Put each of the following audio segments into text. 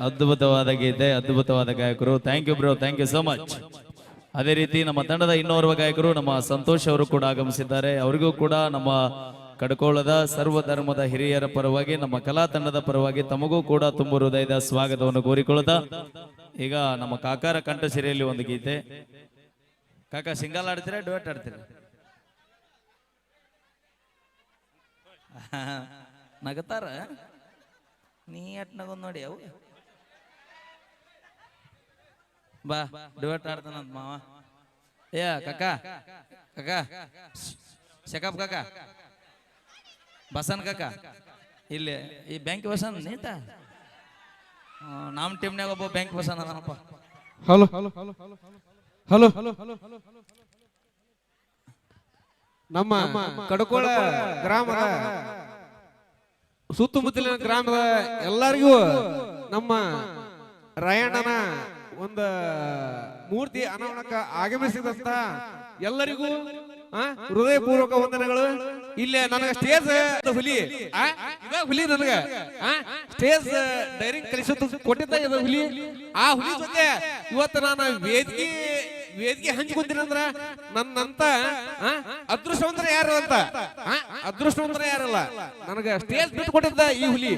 ಅದ್ಭುತವಾದ ಗೀತೆ, ಅದ್ಭುತವಾದ ಗಾಯಕರು. Thank you bro, thank you so much. ಅದೇ ರೀತಿ ನಮ್ಮ ತಂಡದ ಇನ್ನೋರ್ವ ಗಾಯಕರು ನಮ್ಮ ಸಂತೋಷ್ ಅವರು ಕೂಡ ಆಗಮಿಸಿದ್ದಾರೆ. ಅವರಿಗೂ ಕೂಡ ನಮ್ಮ ಕಡಕೋಳದ ಸರ್ವ ಧರ್ಮದ ಹಿರಿಯರ ಪರವಾಗಿ, ನಮ್ಮ ಕಲಾ ತಂಡದ ಪರವಾಗಿ ತಮಗೂ ಕೂಡ ತುಂಬ ಹೃದಯದ ಸ್ವಾಗತವನ್ನು ಕೋರಿಕೊಳ್ಳುತ್ತಾ, ಈಗ ನಮ್ಮ ಕಾಕಾರ ಕಂಠ ಸಿರಿಯಲ್ಲಿ ಒಂದು ಗೀತೆ. ಕಾಕ ಸಿಂಗಲ್ ಆಡ್ತೀರಾ, ಡುವೆಟ್ ಆಡ್ತೀರಾ? ನಗತಾರ, ನೀ ಎಟ್ ನಗೋದ್ ನೋಡಿ. ಅವು ಬಾ ಡುವೆಟ್ ಆಡ್ತಾನಂತ ಮಾವ. ಏ ಕಾಕ ಕಾಕ ಶಕಪ್ ಕಾಕ, ಬಸನ್ ಕಾಕ, ಇಲ್ಲಿ ಈ ಬ್ಯಾಂಕ್ ಬಸನ್ ನೀತ ನಮ್ಮ ಟೀಮ್ನಾಗ ಒಬ್ಬ ಬ್ಯಾಂಕ್ ಬಸನ್ ಅದನಪ್ಪ. ಹಲೋ ಹಲೋ ನಮ್ಮ ಕಡಕೋಳ ಗ್ರಾಮದ ಸುತ್ತಮುತ್ತಲಿನ ಗ್ರಾಮದ ಎಲ್ಲರಿಗೂ ನಮ್ಮ ರಾಯಣ್ಣನ ಒಂದು ಮೂರ್ತಿ ಅನಾವರಣಕ್ಕ ಆಗಮಿಸಿದಂತ ಎಲ್ಲರಿಗೂ ಹೃದಯಪೂರ್ವಕ ವಂದನೆಗಳು. ಇಲ್ಲೇ ನನಗೆ ಸ್ಟೇಜ್ ಹುಲಿ ಹುಲಿ ನನಗೆ ಸ್ಟೇಜ್ ಡೈರಿಂಗ್ ಕಲಿಸೋದು ಕೊಟ್ಟಿದ್ದ ಇದು ಹುಲಿ. ಆ ಹುಲಿ ಜೊತೆ ಇವತ್ತು ನಾನು ವೇದಿಕೆ ಹಂಚ್ಕೊಂತೀನಂದ್ರ ನನ್ನಂತ ಅದೃಷ್ಟವಂತರ ಯಾರು ಅಂತ, ಅದೃಷ್ಟವಂತರ ಯಾರಲ್ಲ, ನನಗೆ ಸ್ಟೇಜ್ ಬಿಟ್ಟು ಕೊಟ್ಟಿದ್ದ ಈ ಹುಲಿ.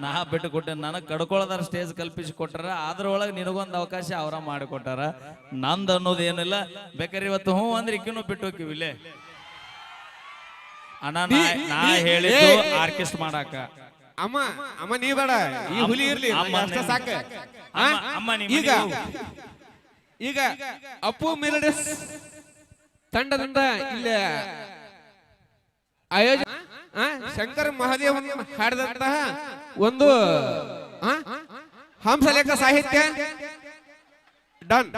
ನಾ ಬಿಟ್ಟು ಕೊಟ್ಟೆ, ನನಗ್ ಕಡ್ಕೊಳ್ಳೋದಾರ ಸ್ಟೇಜ್ ಕಲ್ಪಿಸಿ ಕೊಟ್ಟಾರ, ಅದ್ರೊಳಗೆ ನಿನಗೊಂದು ಅವಕಾಶ ಅವರ ಮಾಡಿಕೊಟ್ಟಾರ. ನಂದು ಅನ್ನೋದು ಏನಿಲ್ಲ. ಬೇಕಾದ್ರೆ ಇವತ್ತು ಹ್ಞೂ ಅಂದ್ರೆ ಇಕ್ಕಿನೂ ಬಿಟ್ಟು ಹೋಗಿವಿಲೆ ಅಣ್ಣ. ನಾ ಹೇಳಿದ್ದು ಆರ್ಕೆಸ್ಟ್ ಮಾಡಾಕ. ಅಮ್ಮ ಅಮ್ಮ ನೀ ಬೇಡ, ಈ ಹುಲಿ ಇರ್ಲಿ ಅಷ್ಟ ಸಾಕ. ಈಗ ಅಪ್ಪು ಮೆಲಡಿಸ್ ತಂಡದಿಂದ ಇಲ್ಲಿ ಆಯೋಜನೆ ಶಂಕರ್ ಮಹಾದೇವ್ ಹಾಡಿದಂತಹ ಒಂದು ಹಂಸಲೇಖ ಸಾಹಿತ್ಯ ಡನ್